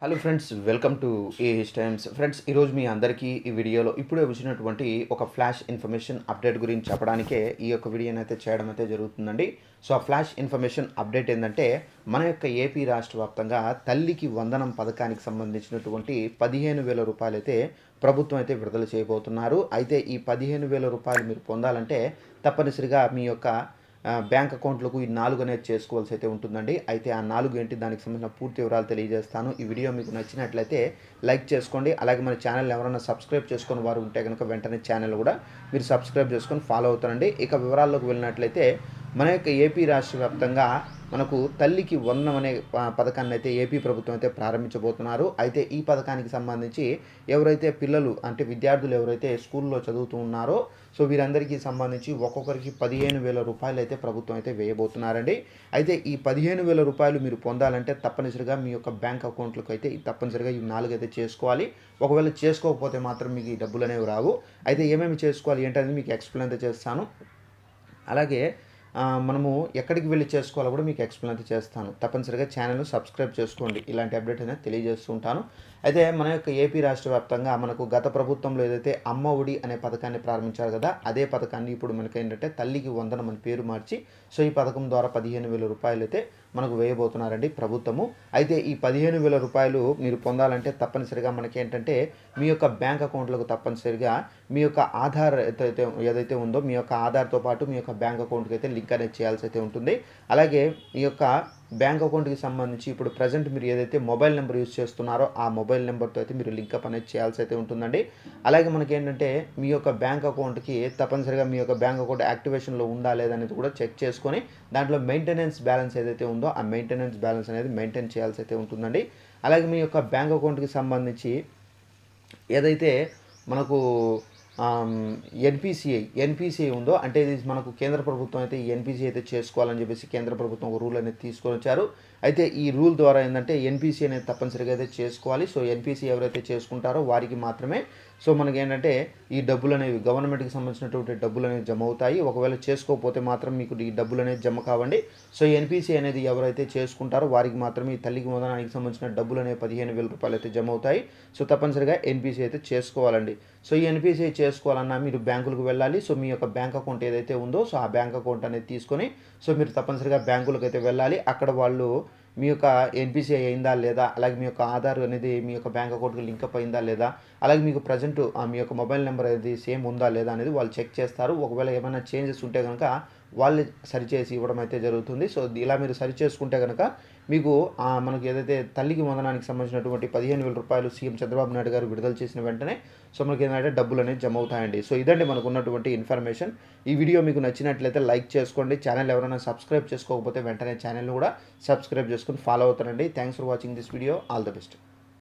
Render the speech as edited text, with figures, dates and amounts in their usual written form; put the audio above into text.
Hello friends, welcome to AH times. Friends, ఈరోజు మీ అందరికీ ఈ వీడియోలో ఇప్పుడే వచ్చినటువంటి ఒక ఫ్లాష్ ఇన్ఫర్మేషన్ అప్డేట్ గురించి చెప్పడానికే ఈ యొక్క వీడియోని అయితే చేయడం అయితే జరుగుతుందండి. సో ఆ ఫ్లాష్ ఇన్ఫర్మేషన్ అప్డేట్ ఏంటంటే, మన యొక్క ఏపీ రాష్ట్ర వ్యాప్తంగా తల్లికి వందనం పథకానికి సంబంధించినటువంటి 15,000 రూపాయలు అయితే ప్రభుత్వం అయితే విడుదల చేయబోతున్నారు. అయితే ఈ 15,000 రూపాయలు మీరు పొందాలంటే తప్పనిసరిగా మీ యొక్క బ్యాంక్ అకౌంట్లకు ఈ 4 అనేది చేసుకోవాల్సి అయితే ఉంటుందండి. అయితే ఆ 4 ఏంటి, దానికి సంబంధించిన పూర్తి వివరాలు తెలియజేస్తాను. ఈ వీడియో మీకు నచ్చినట్లయితే లైక్ చేసుకోండి. అలాగే మన ఛానల్ ఎవరైనా సబ్స్క్రైబ్ చేసుకుని వారు ఉంటే కనుక వెంటనే ఛానల్ కూడా మీరు సబ్స్క్రైబ్ చేసుకొని ఫాలో అవుతారండి. ఇక వివరాల్లోకి వెళ్ళినట్లయితే, మన యొక్క ఏపీ రాష్ట్ర వ్యాప్తంగా మనకు తల్లికి వందనం అనే పథకాన్ని అయితే ఏపీ ప్రభుత్వం అయితే ప్రారంభించబోతున్నారు. అయితే ఈ పథకానికి సంబంధించి ఎవరైతే పిల్లలు అంటే విద్యార్థులు ఎవరైతే స్కూల్లో చదువుతూ ఉన్నారో సో వీరందరికీ సంబంధించి ఒక్కొక్కరికి 15,000 రూపాయలు అయితే ప్రభుత్వం అయితే వేయబోతున్నారండి. అయితే ఈ 15,000 రూపాయలు మీరు పొందాలంటే తప్పనిసరిగా మీ యొక్క బ్యాంక్ అకౌంట్లకు అయితే తప్పనిసరిగా ఈ 4 అయితే చేసుకోవాలి. ఒకవేళ చేసుకోకపోతే మాత్రం మీకు ఈ డబ్బులు అనేవి రావు. అయితే ఏమేమి చేసుకోవాలి ఏంటనేది మీకు ఎక్స్ప్లెయిన్ అయితే చేస్తాను. అలాగే మనము ఎక్కడికి వెళ్ళి చేసుకోవాలో కూడా మీకు ఎక్స్ప్లెయిన్ అయితే చేస్తాను. తప్పనిసరిగా ఛానల్ను సబ్స్క్రైబ్ చేసుకోండి. ఇలాంటి అప్డేట్ అనేది తెలియజేస్తూ ఉంటాను. అయితే మన యొక్క ఏపీ రాష్ట్ర వ్యాప్తంగా మనకు గత ప్రభుత్వంలో ఏదైతే అమ్మ ఒడి అనే పథకాన్ని ప్రారంభించారు కదా, అదే పథకాన్ని ఇప్పుడు మనకి ఏంటంటే తల్లికి వందనం అని పేరు మార్చి సో ఈ పథకం ద్వారా 15,000 రూపాయలు అయితే మనకు వేయబోతున్నారండి ప్రభుత్వము. అయితే ఈ 15,000 రూపాయలు మీరు పొందాలంటే తప్పనిసరిగా మనకి ఏంటంటే మీ యొక్క బ్యాంక్ అకౌంట్లకు తప్పనిసరిగా మీ యొక్క ఆధార్ ఏదైతే ఉందో మీ యొక్క ఆధార్తో పాటు మీ యొక్క బ్యాంక్ అకౌంట్కి అయితే లింక్ అనేది చేయాల్సి అయితే ఉంటుంది. అలాగే మీ యొక్క బ్యాంక్ అకౌంట్కి సంబంధించి ఇప్పుడు ప్రజెంట్ మీరు ఏదైతే మొబైల్ నెంబర్ యూజ్ చేస్తున్నారో ఆ మొబైల్ నెంబర్తో అయితే మీరు లింకప్ అనేది చేయాల్సి అయితే ఉంటుందండి. అలాగే మనకి ఏంటంటే మీ యొక్క బ్యాంక్ అకౌంట్కి తప్పనిసరిగా మీ యొక్క బ్యాంక్ అకౌంట్ యాక్టివేషన్లో ఉందా లేదా అనేది కూడా చెక్ చేసుకొని దాంట్లో మెయింటెనెన్స్ బ్యాలెన్స్ ఏదైతే ఉందో ఆ మెయింటెనెన్స్ బ్యాలెన్స్ అనేది మెయింటైన్ చేయాల్సి అయితే ఉంటుందండి. అలాగే మీ యొక్క బ్యాంక్ అకౌంట్కి సంబంధించి ఏదైతే మనకు ఎన్పిసిఐ ఉందో అంటే ఇది మనకు కేంద్ర ప్రభుత్వం అయితే ఈ ఎన్పిసిఐ అయితే చేసుకోవాలని చెప్పేసి కేంద్ర ప్రభుత్వం ఒక రూల్ అనేది తీసుకొని వచ్చారు. అయితే ఈ రూల్ ద్వారా ఏంటంటే ఎన్పిసిఐ అనేది తప్పనిసరిగా అయితే చేసుకోవాలి. సో ఎన్పిసిఐ ఎవరైతే చేసుకుంటారో వారికి మాత్రమే సో మనకి ఏంటంటే ఈ డబ్బులు అనేవి గవర్నమెంట్కి సంబంధించినటువంటి డబ్బులు అనేవి జమ అవుతాయి. ఒకవేళ చేసుకోకపోతే మాత్రం మీకు ఈ డబ్బులు అనేది జమ కావండి. సో ఎన్పిసిఐ అనేది ఎవరైతే చేసుకుంటారో వారికి మాత్రమే ఈ తల్లికి వందనానికి సంబంధించిన డబ్బులు అనేవి 15,000 రూపాయలు అయితే జమ అవుతాయి. సో తప్పనిసరిగా ఎన్పిసిఐ అయితే చేసుకోవాలండి. సో ఈ ఎన్పిసిఐ చేసుకోవాలన్నా మీరు బ్యాంకులకు వెళ్ళాలి. సో మీ యొక్క బ్యాంక్ అకౌంట్ ఏదైతే ఉందో సో ఆ బ్యాంక్ అకౌంట్ అనేది తీసుకొని సో మీరు తప్పనిసరిగా బ్యాంకులకు అయితే వెళ్ళాలి. అక్కడ వాళ్ళు మీ యొక్క ఎన్పిసిఐ అయిందా లేదా, అలాగే మీ యొక్క ఆధార్ అనేది మీ యొక్క బ్యాంక్ అకౌంట్కి లింకప్ అయిందా లేదా, అలాగే మీకు ప్రజెంట్ మీ యొక్క మొబైల్ నెంబర్ అనేది సేమ్ ఉందా లేదా అనేది వాళ్ళు చెక్ చేస్తారు. ఒకవేళ ఏమైనా చేంజెస్ ఉంటే కనుక వాళ్ళు సరిచేసి ఇవ్వడం అయితే జరుగుతుంది. సో ఇలా మీరు సరి చేసుకుంటే కనుక మీకు మనకు ఏదైతే తల్లికి వందనానికి సంబంధించినటువంటి 15,000 రూపాయలు సీఎం చంద్రబాబు నాయుడు గారు విడుదల చేసిన వెంటనే సో మనకి ఏంటంటే డబ్బులు అనేది జమ అవుతాయండి. సో ఇదండి మనకు ఉన్నటువంటి ఇన్ఫర్మేషన్. ఈ వీడియో మీకు నచ్చినట్లయితే లైక్ చేసుకోండి. ఛానల్ ఎవరైనా సబ్స్క్రైబ్ చేసుకోకపోతే వెంటనే ఛానల్ని కూడా సబ్స్క్రైబ్ చేసుకొని ఫాలో అవుతారండి. Thanks for watching this video. All the best.